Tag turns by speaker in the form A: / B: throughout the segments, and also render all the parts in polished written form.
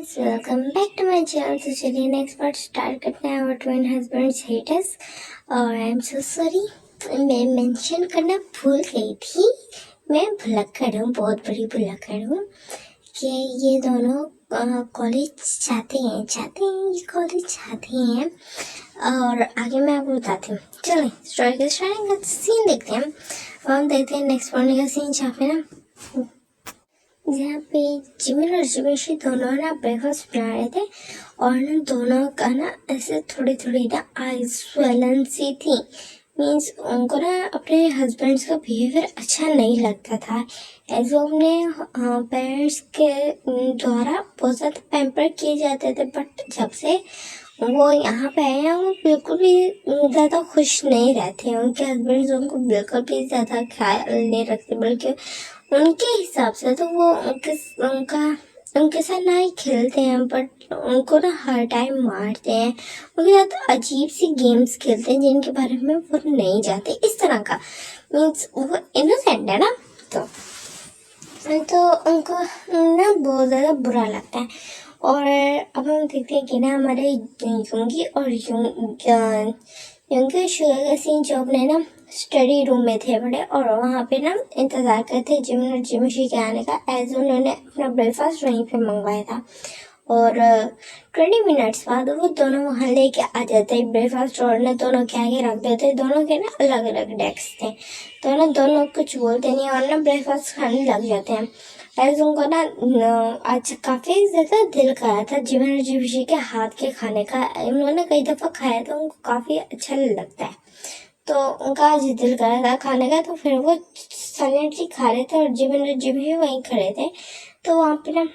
A: Guys, welcome back to my channel. तो चलिए next part start करते हैं। Our twin husbands hate us और आई एम सो सॉरी, मैं मेंशन करना भूल गई थी। मैं भुलक्कड़ हूँ, बहुत बड़ी भुलक्कड़ हूँ कि ये दोनों कॉलेज जाते हैं ये कॉलेज जाते हैं। और आगे मैं आपको बताती हूँ। चलिए स्टोरी के स्टार्टिंग का सीन देखते हैं। हम देखते हैं नेक्स्ट मॉर्निंग का सीन जहाँ पे जिमिन और जिमिशी दोनों ना ब्रेकफास्ट बना रहे थे और ना दोनों का ना ऐसे थोड़ी थोड़ी ना आइज स्वेलन सी थी। मीन्स उनको ना अपने हस्बैंड्स का बिहेवियर अच्छा नहीं लगता था। ऐसे वो अपने पेरेंट्स के द्वारा बहुत ज़्यादा पैम्पर किए जाते थे, बट जब से वो यहाँ पे आए हैं वो बिल्कुल भी ज़्यादा खुश नहीं रहते। उनके हस्बैंड्स उनको बिल्कुल भी ज़्यादा ख्याल नहीं रखते, बल्कि उनके हिसाब से तो वो उनके साथ ना ही खेलते हैं, बट उनको ना हर टाइम मारते हैं। उनके साथ अजीब सी गेम्स खेलते हैं जिनके बारे में वो नहीं जानते। इस तरह का मीन्स वो इनोसेंट है ना, तो उनको ना बहुत ज़्यादा बुरा लगता है। और अब हम देखते हैं कि ना हमारे युंगी और युंगी शुगर का सीन जो अपने ना स्टडी रूम में थे बड़े, और वहाँ पे ना इंतज़ार करते जिमिन और जिमिशी के आने का, एज उन्होंने अपना ब्रेकफास्ट वहीं पे मंगवाया था। और 20 मिनट्स बाद वो दोनों वहाँ लेके आ जाते हैं ब्रेकफास्ट, और ना दोनों के आगे रख देते। दोनों के ना अलग अलग डेस्क थे, तो ना दोनों कुछ बोलते नहीं और ना ब्रेकफास्ट खाने लग जाते हैं। एज उनको ना आज काफ़ी ज़्यादा दिल करा था जिमिन और जिमिशी के हाथ के खाने का। उन्होंने कई दफ़ा खाया तो उनको काफ़ी अच्छा लगता है, तो उनका आज दिल कर रहा था खाने का। तो फिर वो साइलेंटली खा रहे थे और जिमिन और जिमिशी वहीं खड़े थे। तो वहाँ पे ना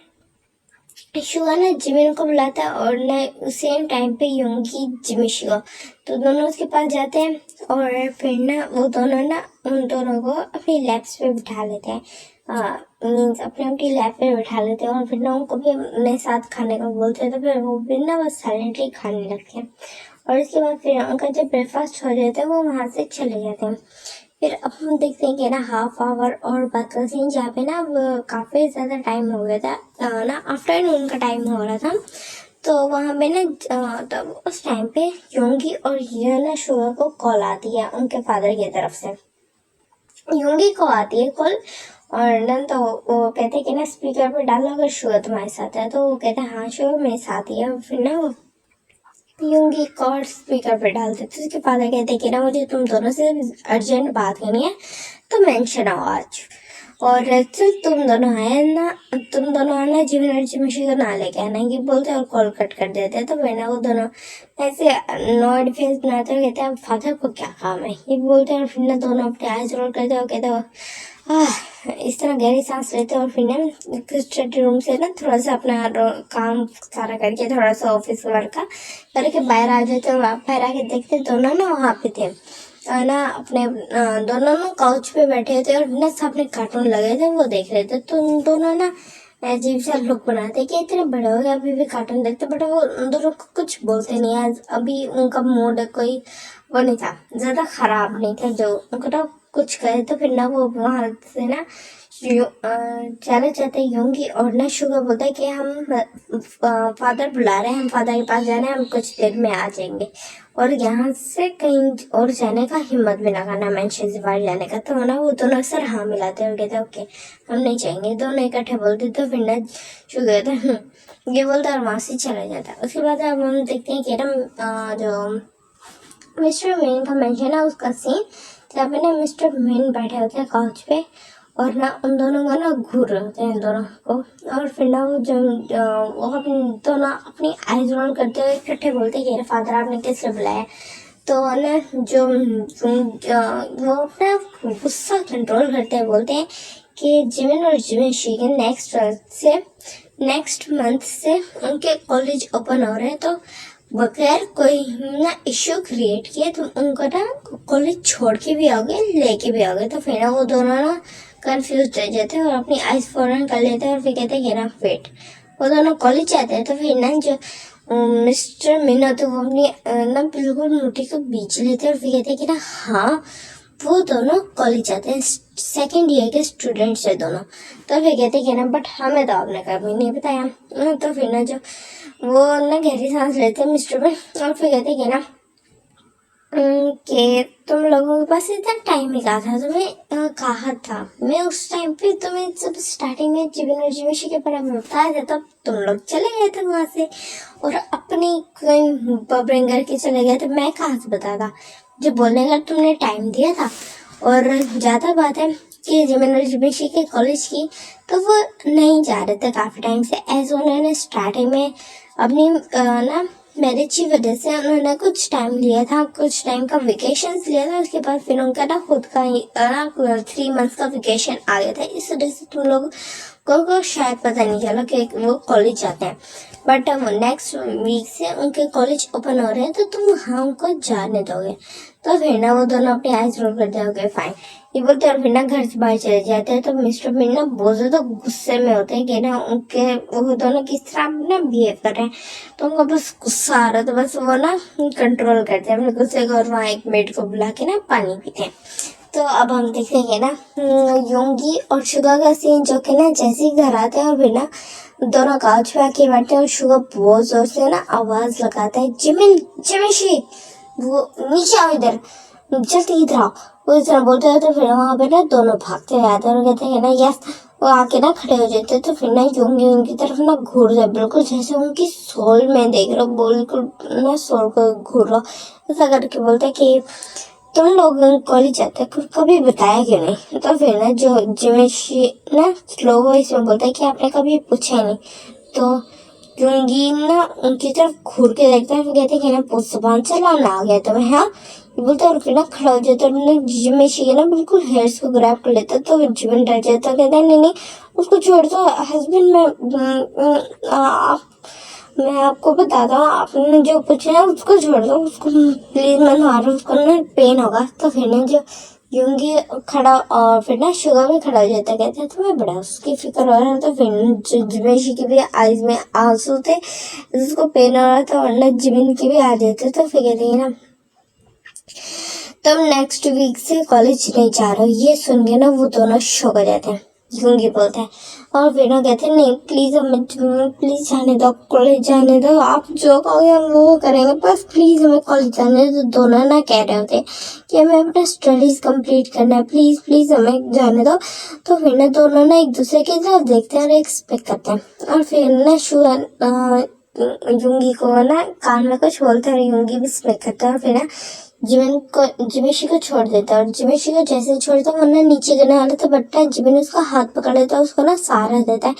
A: शुगा ना जिमिन को बुलाता है और ना सेम टाइम पे योंगी जिमिशी को, तो दोनों उसके पास जाते हैं और फिर ना वो दोनों ना उन दोनों को अपनी लैप्स पे बिठा लेते हैं। मीन्स अपनी लैप पे बिठा लेते हैं और फिर ना उनको भी अपने साथ खाने को बोलते हैं। तो फिर वो भी ना बस साइलेंटली खाने लगते हैं और इसके बाद फिर उनका जब ब्रेकफास्ट हो जाता है वो वहाँ से चले जाते हैं। फिर अब हम देखते हैं कि ना हाफ आवर और बाद का सीन जहाँ पे ना काफ़ी ज़्यादा टाइम हो गया था ना, आफ्टरनून का टाइम हो रहा था। तो वहाँ पे ना तब उस टाइम पे योंगी और ये ना शुगर को कॉल आती है उनके फादर की तरफ से। योंगी को आती है कॉल और ना तो वो कहते हैं कि ना स्पीकर पर डालो अगर शुगर तुम्हारे साथ है। तो वो कहते हैं हाँ शुगर मेरे साथ ही है। और फिर ना वो योंगी कॉल स्पीकर पे डाल देते। उसके फादर कहते कि ना मुझे तुम दोनों से अर्जेंट बात करनी है, तो मेंशन आओ आज। और तुम दोनों आना जिमिन और जिमिशी को ना लेके आना, ये बोलते और कॉल कट कर देते। तो फिर ना वो दोनों ऐसे नॉर्ड फेस बनाते हुए कहते हैं फादर को क्या काम है, ये बोलते हैं। और फिर ना दोनों अपने आइज रोल करते हुए कहते हो इस तरह गहरी सांस लेते और फिर ना स्टडी रूम से ना थोड़ा सा अपना काम सारा करके थोड़ा सा ऑफिस वर्क का करके बाहर आ जाते और बाहर आके देखते दोनों ना वहाँ पे थे ना अपने दोनों ना काउच पे बैठे थे और ना सामने कार्टून लगे थे वो देख रहे थे। तो उन दोनों ना अजीब सा लुक बनाते कि इतने बड़े हो गए अभी भी कार्टून देखते, बट वो उन दोनों को कुछ बोलते नहीं। आज अभी उनका मूड कोई वो नहीं था, ज़्यादा खराब नहीं था जो उनको ना कुछ करे। तो फिर ना वो वहाँ से ना चले जाते योंगी और ना शुगर बोलता है कि हम फादर बुला रहे हैं, हम फादर के पास जाना है, हम कुछ देर में आ जाएंगे और यहाँ से कहीं और जाने का हिम्मत भी ना करना, मेंशन से बाहर जाने का। तो ना वो दोनों अक्सर हाँ मिलाते और कहते ओके हम नहीं जाएंगे। दोनों इकट्ठे बोलते। तो फिर ना शुगर कहता ये बोलता और वहाँ से चला जाता। उसके बाद अब हम देखते हैं कि ना जो मिस्टर मेन का मेंशन है उसका सीन, जहाँ पे ना मिस्टर मेन बैठे होते हैं काउच पे और ना उन दोनों का ना घूर रहे होते हैं दोनों को। और फिर ना वो दोनों अपनी आइज रोल करते हुए इकट्ठे बोलते हैं कि फादर आपने किस लिए बुलाया। तो ना वो अपना गुस्सा कंट्रोल करते हैं, बोलते हैं कि जिमिन और जिमिशी के नेक्स्ट मंथ से उनके कॉलेज ओपन हो रहे हैं, तो बगैर कोई ना इश्यू क्रिएट किए तुम उनको ना कॉलेज छोड़ के भी आओगे लेके भी आओगे। तो फिर ना वो दोनों ना कंफ्यूज रह जाते हैं और अपनी आइज फॉरन कर लेते हैं और फिर कहते हैं कि ना वेट, वो दोनों कॉलेज जाते हैं। तो फिर ना जो मिस्टर मीना तो वो अपनी ना बिल्कुल मुट्ठी को बीच लेते हैं और फिर कहते हैं कि ना हाँ वो दोनों कॉलेज जाते हैं, सेकेंड ईयर के स्टूडेंट्स है दोनों। तो फिर कहते कि ना बट हमें तो आपने कभी नहीं बताया। तो फिर ना जो वो ना गहरी सांस लेते हैं मिस्टर बिन, और फिर कहते कि ना कि तुम लोगों के पास इतना टाइम ही कहा था, तुम्हें कहा था मैं उस टाइम पे, तुम्हें जब स्टार्टिंग में जिबिन और जिमिशी के बारे में बताया था तब तुम लोग चले गए थे वहाँ से और अपनी कोई बबरिंग करके चले गए थे, मैं कहाँ से बताता। जो बोलने का तुमने टाइम दिया था। और ज़्यादा बात है कि जिबिन और जिमिशी के कॉलेज की, तो वो नहीं जा रहे थे काफ़ी टाइम से, ऐसे उन्होंने स्टार्टिंग में अपनी ना मैरिज की वजह से उन्होंने कुछ टाइम लिया था, कुछ टाइम का वेकेशन लिया था। उसके बाद फिर उनका ना खुद का ही 3 मंथ्स का वेकेशन आ गया था। इस वजह से तुम लोग को शायद पता नहीं चला कि वो कॉलेज जाते हैं। बट नेक्स्ट वीक से उनके कॉलेज ओपन हो रहे हैं, तो तुम वहाँ उनको जाने दोगे। तो फिर ना वो दोनों अपनी आइज रोल कर जाओगे, फाइन ये बोलते, और फिर ना घर से बाहर चले जाते हैं। तो मिस्टर बिन ना बहुत ज़्यादा गुस्से में होते हैं कि ना उनके वो दोनों किस तरह ना बिहेव कर रहे हैं। तो उनको बस गुस्सा आ रहा है, तो बस वो ना कंट्रोल करते हैं अपने गुस्से को और वहाँ एक मेड को बुला के ना पानी पीते हैं। तो अब हम देखेंगे ना योंगी और शुगा का सीन, जो कि ना जैसे ही घर आते हैं और फिर ना दोनों काउच पे आके बैठते हैं और शुगा बहुत जोर से ना आवाज लगाता है, जिमिन जिमिशी वो नीचे आओ, इधर जल्दी इधर आओ। वो इस तरह बोलते हैं। तो फिर वहाँ पे ना दोनों भागते हुए आते हैं और कहते हैं ना यस। वो आके ना खड़े हो जाते हैं। तो फिर ना योंगी उनकी तरफ ना घूर जाए, बिल्कुल जैसे उनकी सोल में देख रहा हो, बिल्कुल ना सोल को घूर रहा हो। ऐसा करके बोलते हैं कि तुम लोग कॉलेज जाते कभी बताया क्यों नहीं। तो फिर ना जो जिमिशी ना स्लो वॉइस में बोलता है कि आपने कभी पूछा ही नहीं। तो योंगी ना उनकी तरफ घूर के देखता है, फिर कहते हैं कि ना बहुत जुबान चलाना आ गया तुम्हें, हाँ ये बोलते और फिर ना खड़ा हो जाता है। जिमिशी के ना बिल्कुल हेयर्स को ग्रैब कर लेता है। तो जिमिन डर जाता है, कहता है नहीं नहीं उसको छोड़ दो हस्बैंड, मैं आपको बताता हूँ, आपने जो पूछा है उसको छोड़ दो, उसको प्लीज मैं मारो, उसको ना पेन होगा। तो फिर ना जो योंगी खड़ा और फिर ना शुगर भी खड़ा हो जाता है, कहते हैं तुम्हें बड़ा उसकी फिक्र हो रहा है। तो फिर जिमिशी की भी आईज में आंसू थे, उसको पेन हो रहा था और ना जिमिन की भी आ जाते। तो फिर कहते हैं ना तुम नेक्स्ट वीक से कॉलेज नहीं जा रहे हो। ये सुन के ना वो दोनों शॉक हो जाते हैं। योंगी बोलता है और फिर ना कहते हैं नहीं प्लीज हमें प्लीज जाने दो, कॉलेज जाने दो, आप जो कहोगे हम वो करेंगे, बस प्लीज हमें कॉलेज जाने दो। तो दोनों ना कह रहे होते कि हमें अपना स्टडीज कंप्लीट करना है, प्लीज प्लीज हमें जाने दो। तो फिर ना दोनों ना एक दूसरे की तरफ देखते हैं और एक्सपेक्ट करते हैं। और फिर ना योंगी को ना कान में कुछ बोलते हैं और योंगी भी एक्सपेक्ट करता है। और फिर ना जिमिशी को छोड़ देता है और जिमिशी को जैसे छोड़ता है वो ना नीचे गिरने वाला था, बट जिमिन उसका हाथ पकड़ लेता है, उसको ना सहारा देता है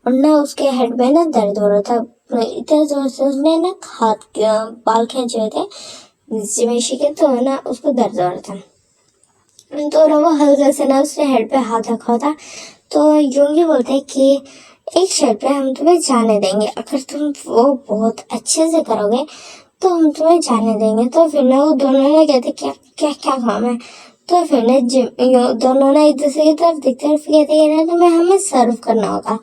A: और ना उसके हेड में ना दर्द हो रहा था, इतने जोर से उसने ना हाथ बाल खींचे हुए थे जिमिशी के, तो ना उसको दर्द हो रहा था। तो ना वो हल्का से ना उसने हेड पे हाथ रखा था। तो योंगी बोलते हैं कि एक शर्त पे हम तुम्हें जाने देंगे, अगर तुम वो बहुत अच्छे से करोगे तो हम तुम्हें जाने देंगे। तो फिर ना वो दोनों ने कहते क्या क्या क्या काम है। तो फिर ना दोनों ने एक दूसरे की तरफ देखते हैं, फिर कहते हैं ना तुम्हें हमें सर्व करना होगा।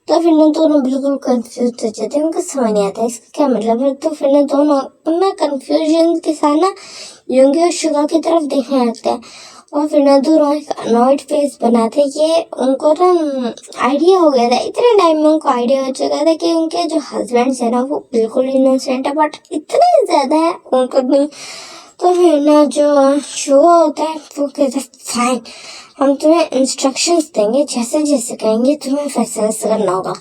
A: तो फिर ना दोनों बिल्कुल कंफ्यूज हो जाते हैं, उनको समझ नहीं आता इसका क्या मतलब है। तो फिर ना दोनों ना कंफ्यूजन के साथ ना योंगी और शुगा की तरफ देखने लगते हैं और फिर ना दोनों एक अनॉयड फेस बनाते। ये उनको ना आइडिया हो गया था, इतने टाइम में उनको आइडिया हो चुका था कि उनके जो हस्बैंड्स है ना वो बिल्कुल इनोसेंट है, बट इतने ज्यादा है उनको नहीं। तो फिर ना जो शो होता है वो कहता है फाइन हम तुम्हें इंस्ट्रक्शंस देंगे, जैसे जैसे कहेंगे तुम्हें वैसे वैसे करना होगा।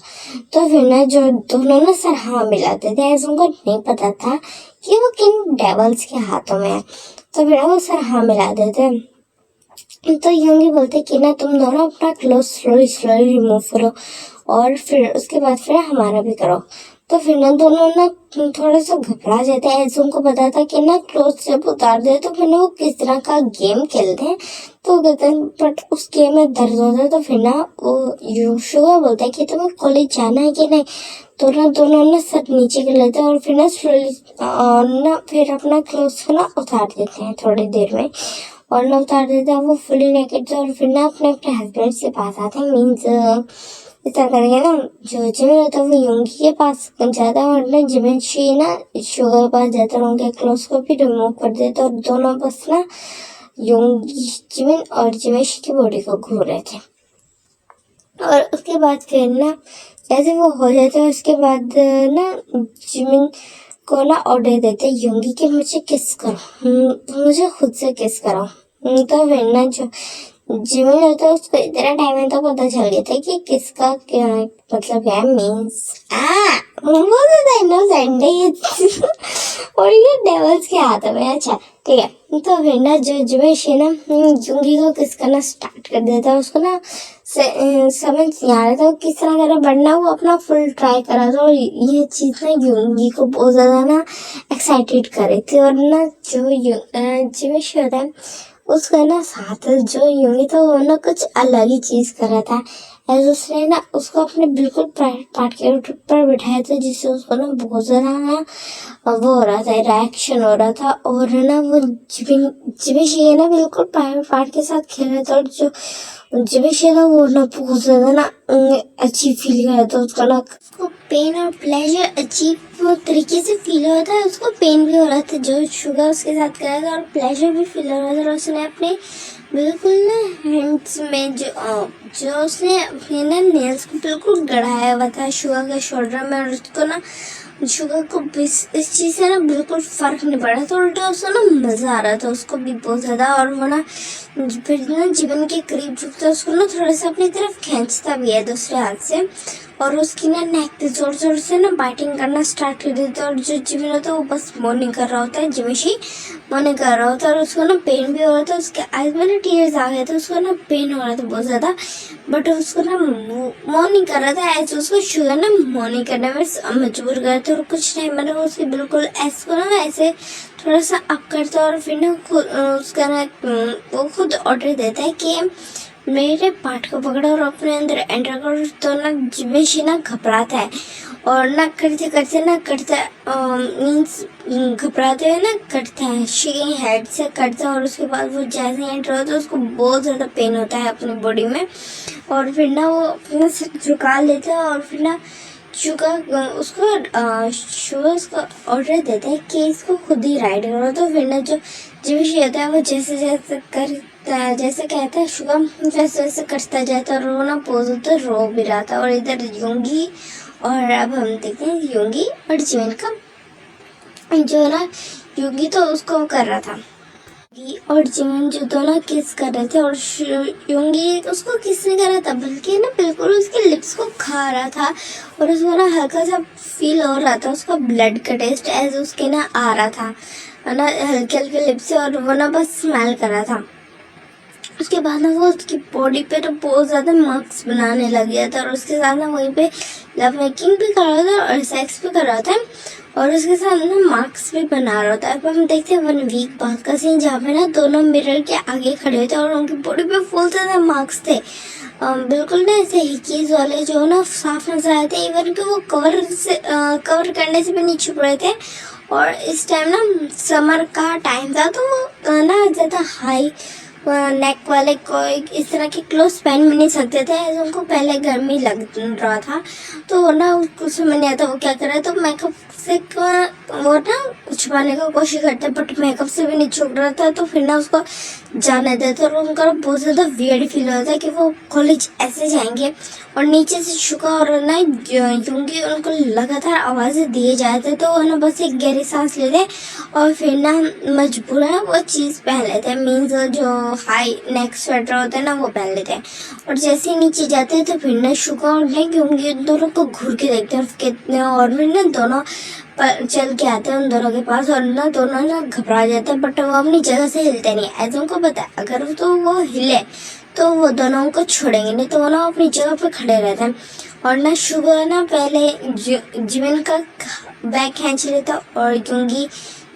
A: तो फिर ना जो दोनों ना सर हाँ मिलाते थे, ऐसा उनको नहीं पता था कि वो किन डेवल्स के हाथों में है। तो फिर वो सर हाँ मिला देते। तो योंगी बोलते कि ना तुम दोनों अपना क्लोथ स्लोली स्लोली रिमूव करो और फिर उसके बाद फिर हमारा भी करो। तो फिर ना दोनों ना थोड़ा सा घबरा जाते हैं, ऐसे उनको पता था कि ना क्लोथ जब उतार दे तो फिर ना वो किस तरह का गेम खेलते हैं। तो कहते हैं बट उस गेम में दर्द होता है। तो फिर ना वो युशुआ बोलता है कि तुम्हें कॉलेज जाना है कि नहीं। तो ना दोनों ना सर नीचे कर लेते हैं और फिर ना स्लोली ना फिर अपना क्लोथ को ना उतार देते हैं थोड़ी देर में और ना उतार देता है वो फुली नेकेड और फिर ना अपने अपने हस्बैंड के पास आते हैं। मीन्स इस तरह करेंगे ना जो जिमिन होता है वो योंगी के पास जाता है और ना जिमिनशी ना शुगर के पास जाता है, उनके क्लोथ्स को भी रिमूव कर देता है और दोनों बस ना योंगी, जिमिन और जिमिशी की बॉडी को घूर रहे थे। और उसके बाद फिर ना जैसे वो हो जाता है उसके बाद ना जिमिन को ना ऑर्डर देते योंगी कि मुझे किस करो, मुझे खुद से किस करो। तो फिर ना जो जिमिन होता है उसको इतना टाइम में तो पता चल गया था कि किसका क्या मतलब क्या मीन्स वो तो इनोसेंट है ये और ये डेवल्स के हाथों में। अच्छा ठीक है, तो फिर ना जो जिमिशी ना जुंगी को किस करना स्टार्ट कर देता है। उसको ना समझ नहीं आ रहा था किस तरह करा, बढ़ना वो अपना फुल ट्राई करा था और ये चीज़ ना युंगी को बहुत ज़्यादा ना एक्साइटेड कर रही थी। और ना जो जिमिशी होता है उसका ना साथ जो युंगी था वो ना कुछ अलग ही चीज़ कर रहा था। ऐसे उसने ना उसको अपने बिल्कुल प्राइवेट पार्ट के पर बिठाया था जिससे उसको ना बहुत ज़्यादा ना वो हो रहा था, रिएक्शन हो रहा था। और ना वो जिमिशी ना बिल्कुल प्राइवेट पार्ट के साथ खेल रहा था और जो जिमिशी था वो ना बहुत ज़्यादा ना अजीब फील कर रहा था। उसका ना उसको पेन और प्लेजर अजीब तरीके से फील हो रहा था। उसको पेन भी हो रहा था जो शुगर उसके साथ कर रहा था और प्लेजर भी फील हो रहा था। और उसने अपने बिल्कुल ना हैंड्स में जो उसने अपने ना नेल्स को बिल्कुल गड़ाया हुआ था शुगर के शोल्डर में। और उसको ना शुगर को इस चीज़ से ना बिल्कुल फ़र्क नहीं पड़ा था, उल्टा उसको ना मज़ा आ रहा था उसको भी बहुत ज़्यादा। और वो ना फिर ना जीवन के करीब झुकता उसको ना थोड़ा सा अपनी तरफ खींचता भी है दूसरे हाथ से और उसकी ना नेक पे जोर जोर से ना बाइटिंग करना स्टार्ट कर देता है। और जो जीवन होता है वो बस मॉर्निंग कर रहा होता है, जिमिशी मॉर्निंग कर रहा होता है और उसको ना पेन भी हो रहा था। उसके आइज में ना टीयर्स आ गए थे, उसको ना पेन हो रहा था बहुत ज़्यादा। बट उसको ना मॉर्निंग कर रहा था ऐसे उसको शुगर ना मॉर्निंग करने में मजबूर कर थे। और कुछ टाइम में ना उसके बिल्कुल ऐसे को ना ऐसे थोड़ा सा अप करता है और फिर ना उसका ना वो खुद ऑर्डर देता है कि मेरे पार्ट को पकड़ो और अपने अंदर एंटर करो। तो ना जिमिशी ना घबराता है और ना करते करते ना करता मीन्स घबराते हुए ना करता है, शेकिंग हेड से करता है। और उसके बाद वो जैसे एंटर होता है उसको बहुत ज़्यादा पेन होता है अपनी बॉडी में। और फिर ना वो अपना सिर झुका लेता है और फिर ना उसको उसको ऑर्डर देता है कि इसको खुद ही राइड करो। तो फिर ना जो जिमिशी होता है वो जैसे जैसे करता है जैसे कहता है शुगर वैसे वैसे करता जाता है और वो ना पोज होता रो भी रहा था। और इधर योंगी और अब हम देखते हैं योंगी और जिमिन का जो ना योंगी तो उसको कर रहा था और जिमिन जो दोनों किस कर रहे थे और योंगी उसको किस नहीं कर रहा था बल्कि ना बिल्कुल उसके लिप्स को खा रहा था। और उसको ना हल्का सा फील हो रहा था उसका ब्लड का टेस्ट एज उसके ना आ रहा था ना हल्के हल्के लिप्स से। और वो ना बस स्मेल कर रहा था। उसके बाद ना वो उसकी बॉडी पे तो बहुत ज़्यादा मार्क्स बनाने लग गया था और उसके साथ ना वहीं पे लव मेकिंग भी कर रहा था और सेक्स भी कर रहा था और उसके साथ ना मार्क्स भी बना रहा था। अब हम देखते हैं 1 वीक बाद का सीन जहाँ पे ना दोनों मिरर के आगे खड़े थे और उनकी बॉडी पे फुल ज़्यादा मार्क्स थे, बिल्कुल ना ऐसे हिकीज वाले जो ना साफ नजर आए थे। इवन कि वो कवर करने से भी नहीं छुप रहे थे। और इस टाइम ना समर का टाइम था तो वो ना ज़्यादा हाई नेक वाले कोई इस तरह के क्लोथ पहन भी नहीं सकते थे, ऐसे उनको पहले गर्मी लग रहा था। तो ना कुछ समझ नहीं आता वो क्या कर रहा है। तो मेकअप से वो ना छुपाने की कोशिश करते बट मेकअप से भी नहीं छुप रहा था। तो फिर ना उसको जाने देते और उनका बहुत ज़्यादा वियर्ड फील होता है कि वो कॉलेज ऐसे जाएंगे। और नीचे से शुका और ना यूंगी उनको लगातार आवाज़ें दिए जाते तो वो ना बस एक गहरी सांस लेते और फिर ना मजबूरन वो चीज़ पहन लेते हैं, मीन्स जो हाई नेक स्वेटर होता है ना वो पहन लेते हैं। और जैसे ही नीचे जाते हैं तो फिर ना शुका और ना यूंगी दोनों को घूर के देखते हैं कितने और फिर ना दोनों चल के आते हैं उन दोनों के पास और ना दोनों ना घबरा जाते हैं बट वो अपनी जगह से हिलते नहीं। ऐसा उनको पता है अगर तो वो हिले तो वो दोनों को छोड़ेंगे, नहीं तो वो ना अपनी जगह पे खड़े रहते हैं। और ना शुगर ना पहले जिमिन का बैग खींच लेता और यूंगी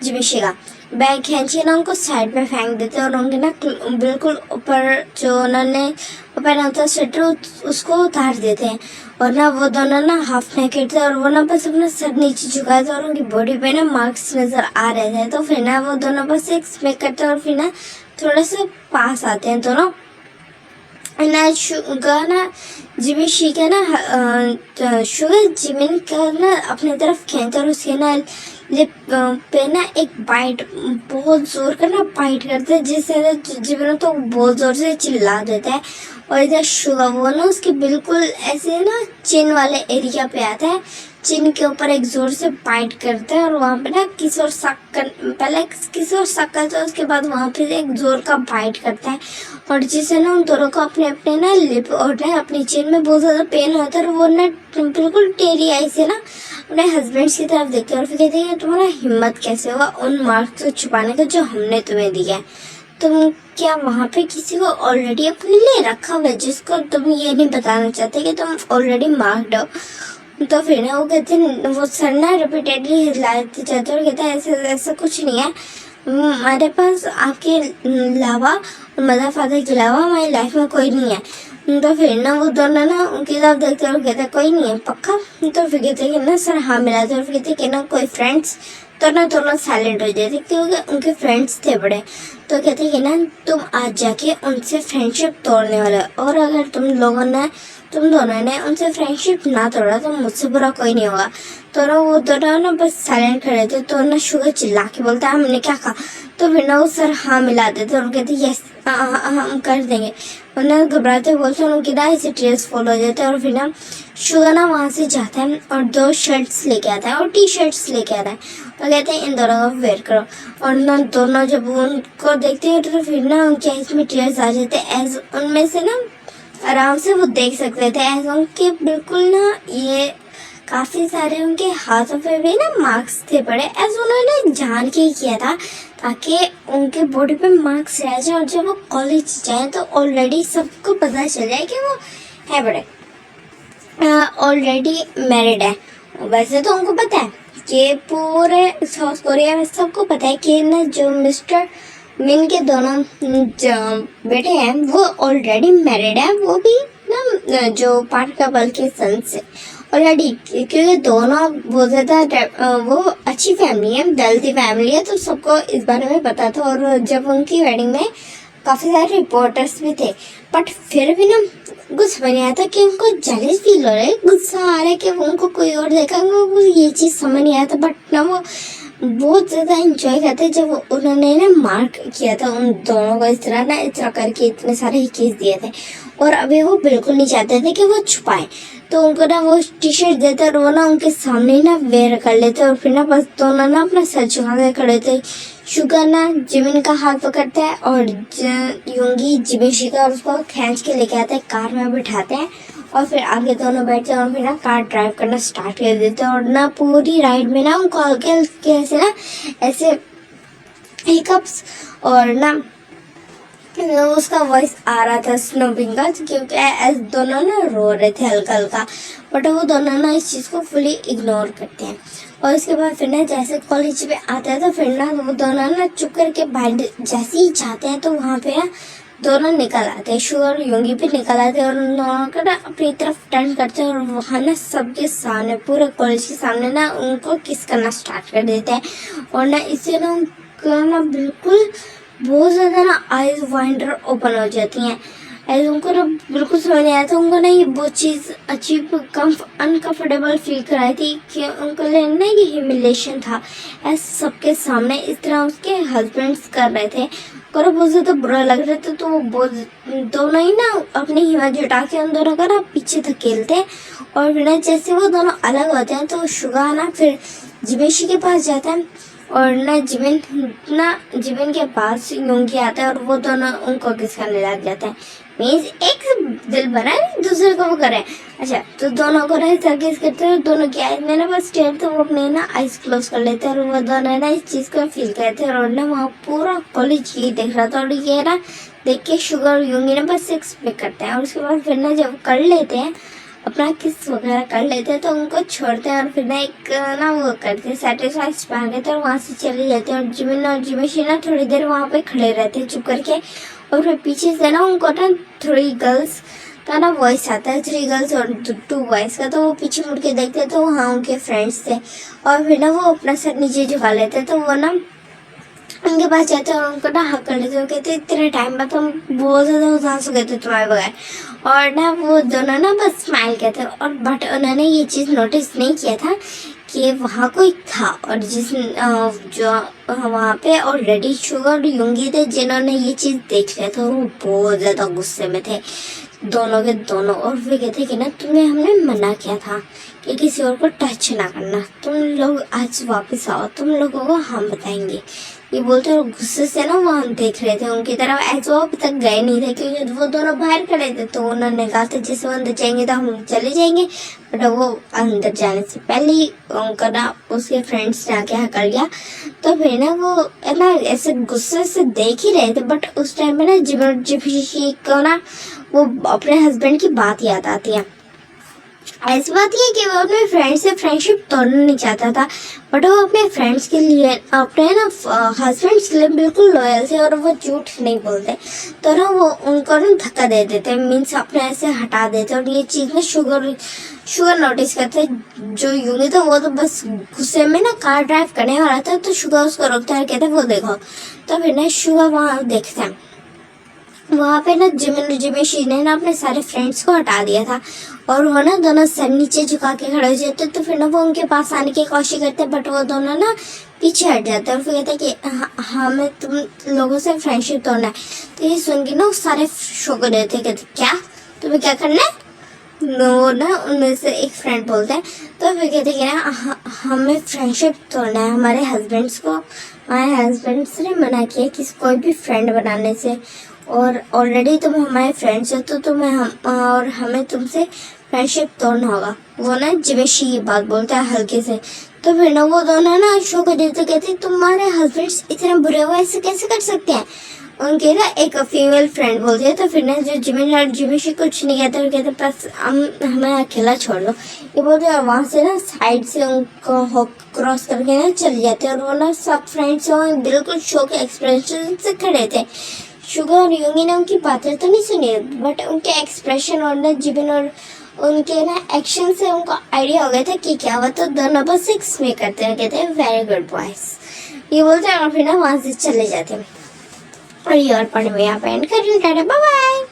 A: जिमिशी का बैग खींचे ना उनको साइड में फेंक देते और उनके ना बिल्कुल ऊपर जो उन्होंने पहना होता स्वेटर उसको उतार देते हैं। और ना वो दोनों ना हाफ नेकेड थे और वो ना बस अपना सर नीचे झुकाए थे और उनकी बॉडी पे ना मार्क्स नजर आ रहे थे। तो फिर ना वो दोनों बस एक स्मेक करते हैं और फिर ना थोड़ा सा पास आते हैं दोनों ना शुगर ना जिमिशी का ना शुगर जिमिन का ना अपनी तरफ खींचता और उसके ना लिप पे ना एक बाइट, बहुत जोर का ना बाइट करते हैं, जिससे जिब्रान तो बहुत जोर से चिल्ला देता है। और इधर शुगर वो ना उसके बिल्कुल ऐसे ना चिन वाले एरिया पे आता है, चिन के ऊपर एक जोर से बाइट करता है और वहाँ पे ना किसी और पहले किसी और शक करता है, उसके बाद वहाँ पे एक जोर का बाइट करता है और जिससे ना उन दोनों को अपने अपने ना लिप और ना अपनी चिन में बहुत ज़्यादा पेन होता है और वो ना बिल्कुल टेरी आई से ना अपने हस्बैंड की तरफ देखते हैं और फिर कहते हैं तुम्हारा हिम्मत कैसे हुआ उन मार्क्स को छुपाने का जो हमने तुम्हें दिया है, तुम क्या वहाँ पे किसी को ऑलरेडी अपने लिए रखा हुआ है जिसको तुम ये नहीं बताना चाहते कि तुम ऑलरेडी मार्क्ड हो। तो फिर ना वो कहते हैं, वो सर ना रिपीटेडली हिलाते जाते और कहते हैं ऐसा ऐसा कुछ नहीं है, हमारे पास आपके अलावा मदर फादर के अलावा हमारी लाइफ में कोई नहीं है। तो फिर ना वो दोनों ना उनकी तरफ देखते और कहते कोई नहीं है पक्का। तो फिर कहते कि ना सर हाँ मिला था और फिर कहते कि ना कोई फ्रेंड्स, तो ना दोनों साइलेंट हो जाते क्योंकि उनके फ्रेंड्स थे बड़े। तो कहते कि ना तुम आज जाके उनसे फ्रेंडशिप तोड़ने वाले हो और अगर तुम दोनों ने उनसे फ्रेंडशिप ना तोड़ा तो मुझसे बुरा कोई नहीं होगा। तो ना वो दोनों ना बस साइलेंट खड़े थे। तो ना शुगर चिल्ला के बोलता है हमने क्या कहा। तो फिर ना वो सर हाँ मिलाते थे और कहते यस हम कर देंगे। और ना घबराते बोलते हैं उनकी ना ऐसे टीयर्स फॉल हो जाते हैं और फिर ना शुगर ना वहाँ से जाता है और 2 शर्ट्स लेके आता है और टी-शर्ट्स लेके आता है और कहते हैं इन दोनों को वेयर करो। और ना दोनों जब उनको देखते हैं तो फिर ना उनके आइज में टीयर्स आ जाते हैं, एज उनमें से ना आराम से वो देख सकते थे एज उनके बिल्कुल ना ये काफ़ी सारे उनके हाथों पे भी ना मार्क्स थे पड़े, एज उन्होंने जान के ही किया था ताकि उनके बॉडी पे मार्क्स रह जाए और जब वो कॉलेज जाए तो ऑलरेडी सबको पता चल जाए कि वो है बड़े ऑलरेडी मैरिड है। वैसे तो उनको पता है कि पूरे साउथ कोरिया में सबको पता है कि ना जो मिस्टर मिन के दोनों जो बेटे हैं वो ऑलरेडी मैरिड है, वो भी ना जो पार्ट कपल के सन से ऑलरेडी, क्योंकि दोनों बहुत ज़्यादा वो अच्छी फैमिली है, वेल्दी फैमिली है, तो सबको इस बारे में पता था। और जब उनकी वेडिंग में काफ़ी सारे रिपोर्टर्स भी थे, बट फिर भी ना गुस्सा नहीं आता कि उनको जेलस फील हो रहा है, गुस्सा आ रहा है कि उनको कोई और देखा, उनको ये चीज़ समझ नहीं आता। बट ना वो बहुत ज़्यादा इंजॉय करते जब उन्होंने ना मार्क किया था उन दोनों को, इस तरह करके इतने सारे ही केस दिए थे और अभी वो बिल्कुल नहीं चाहते थे कि वो छुपाए। तो उनको ना वो टी-शर्ट देते और वो ना उनके सामने ही ना वेयर कर लेते और फिर ना बस दोनों ना अपना सर झुका के खड़े थे। शुगर ना जिमिन का हाथ पकड़ता है और योंगी जिमिन का उसको खींच के लेके आते हैं, कार में बिठाते हैं और फिर आगे दोनों बैठते हैं और फिर ना कार ड्राइव करना स्टार्ट कर देते हैं। और ना पूरी राइड में ना उनको हल्के हल्के ऐसे ना ऐसे हिकअप्स और ना उसका वॉइस आ रहा था स्नोबिंग का, क्योंकि दोनों ना रो रहे थे हल्का हल्का, बट वो दोनों ना इस चीज़ को फुली इग्नोर करते हैं। और उसके बाद फिर ना जैसे कॉलेज में आता है तो फिर ना वो दोनों ना चुप करके बाहर जैसे ही जाते हैं तो वहाँ पे ना दोनों निकल आते हैं, शुगर और योंगी भी निकल आते हैं और उन दोनों को ना अपनी तरफ टर्न करते हैं और वहाँ ना सबके सामने पूरे कॉलेज के सामने ना उनको किस करना स्टार्ट कर देते हैं। और ना इससे ना उनको ना बिल्कुल बहुत ज़्यादा ना आइज वाइंडर ओपन हो जाती हैं, ऐसे उनको ना बिल्कुल समझ नहीं आया था। उनको ना ये बहुत चीज़ अजीब अनकम्फर्टेबल फील कराई थी कि उनको ना ये ह्यूमिलेशन था, ऐसे सबके सामने इस तरह उसके हस्बैंड्स कर रहे थे और बहुत ज़्यादा बुरा लग रहा था। तो वो दोनों ही ना अपनी हिम्मत जुटा के उन दोनों का ना पीछे धकेलते और फिर ना जैसे वो दोनों अलग होते हैं तो शुगा ना फिर जिमेशी के पास जाता है और ना जिमिन के पास योंगी आता है और वो दोनों उनको किस करने लग जाते हैं। मीन्स एक दिल बना है दूसरे को वो करे। अच्छा, तो दोनों को ना ऐसा किस करते हैं, दोनों की आइज में ना बस टेयर तो वो अपने ना आइज क्लोज कर लेते हैं और वो दोनों ना इस चीज़ को फील करते हैं। और ना वहाँ पूरा कॉलेज यही देख रहा था और ये ना देख के शुगर और योंगी ना बस एक्सपेक्ट करते हैं। और उसके बाद फिर ना जब कर लेते हैं अपना किस वगैरह कर लेते हैं तो उनको छोड़ते हैं और फिर ना एक ना वो करते हैं सेटिस्फाइड पहन लेते हैं और वहाँ से चले जाते हैं। और जिमिन और जिमेशी ना थोड़ी देर वहाँ पे खड़े रहते हैं चुप करके और फिर पीछे से ना उनको ना 3 गर्ल्स का ना वॉइस आता है, 3 गर्ल्स और 2 बॉयज़ का। तो वो पीछे मुड़ के देखते हैं तो हाँ उनके फ्रेंड्स थे और फिर ना वो अपना सर नीचे झुका लेते हैं। तो वो ना उनके पास जाते हैं और उनको ना हक कर लेते हैं, कहते इतने टाइम बाद हम बहुत ज़्यादा उदास हो गए थे तुम्हारे बगैर। और ना वो दोनों ना बस स्माइल कहते हैं और बट उन्होंने ये चीज़ नोटिस नहीं किया था कि वहाँ कोई था और जो वहाँ पे ऑलरेडी शुगर और युंगी थे जिन्होंने ये चीज़ देख लिया था। वो बहुत ज़्यादा गुस्से में थे दोनों के दोनों। और वे कहते कि ना तुम्हें हमने मना किया था कि किसी और को टच ना करना, तुम लोग आज वापस आओ, तुम लोगों को हम बताएंगे। ये बोलते और गुस्से से ना वो हम देख रहे थे उनकी तरफ, ऐसे वो अभी तक गए नहीं थे क्योंकि वो दोनों बाहर खड़े थे। तो उन्होंने कहा था जैसे वो अंदर जाएंगे तो हम चले जाएंगे, बट वो अंदर जाने से पहले ही उनका ना उसके फ्रेंड्स ने आके हकल लिया। तो फिर ना वो है ना ऐसे गुस्से से देख ही रहे थे, बट उस टाइम में ना जिमिशी को ना वो अपने हस्बैंड की बात याद आती है। ऐसी बात ये कि वो अपने फ्रेंड से फ्रेंडशिप तोड़ना नहीं चाहता था, बट वो अपने फ्रेंड्स के लिए अपने ना हस्बैंड्स के लिए बिल्कुल लॉयल थे और वो झूठ नहीं बोलते। तो ना वो उनको ना धक्का दे देते, मीन्स अपने ऐसे हटा देते। और ये चीज़ ना शुगर नोटिस करते। जो यूंगी तो वो तो बस गुस्से में ना कार ड्राइव करने वाला था, तो शुगर उसको रोकता है, कहते वो देखो। तो फिर ना शुगर वहाँ देखते हैं, वहाँ पे ना जिमिशी ने ना अपने सारे फ्रेंड्स को हटा दिया था और वो ना दोनों सर नीचे झुका के खड़े हो जाते। तो फिर ना वो उनके पास आने की कोशिश करते, बट वो दोनों ना पीछे हट जाते हैं और फिर कहते कि हमें तुम लोगों से फ्रेंडशिप तोड़ना है। तो ये सुन के ना वो सारे शो को देते, कहते क्या तुम्हें क्या करना है। वो ना उनमें से एक फ्रेंड बोलते हैं, तो फिर कहते कि ना हमें फ्रेंडशिप तोड़ना है, हमारे हस्बैंड्स ने मना किया कि कोई भी फ्रेंड बनाने से, और ऑलरेडी तुम हमारे फ्रेंड्स हो तो हमें तुमसे फ्रेंडशिप तोड़ना होगा। वो ना जिमिशी ये बात बोलता है हल्के से। तो फिर ना वो दोनों ना शो को देते, कहते तुम्हारे हस्बैंड्स इतने बुरे हुए ऐसे कैसे कर सकते हैं। उनके ना एक फीमेल फ्रेंड बोलती है। तो फिर ना जो जिमिशी कुछ नहीं कहते, कहते बस हमें अकेला छोड़ दो, ये बोलते हैं। और वहाँ से ना साइड से उनको क्रॉस करके ना चले जाते हैं। और वो ना सब फ्रेंड्स बिल्कुल शो के एक्सप्रेशन से खड़े थे। शुगर और यूंगी ने उनकी बातें तो नहीं सुनी, बट उनके एक्सप्रेशन और ना जिबिन और उनके ना एक्शन से उनको आइडिया हो गया था कि क्या हुआ। तो दोनों बस सिक्स में करते हैं, कहते हैं वेरी गुड बॉयज, ये बोलते हैं और फिर ना वहाँ से चले जाते हैं। और ये और पढ़ में यहाँ पे एंड करें। Tata bye bye.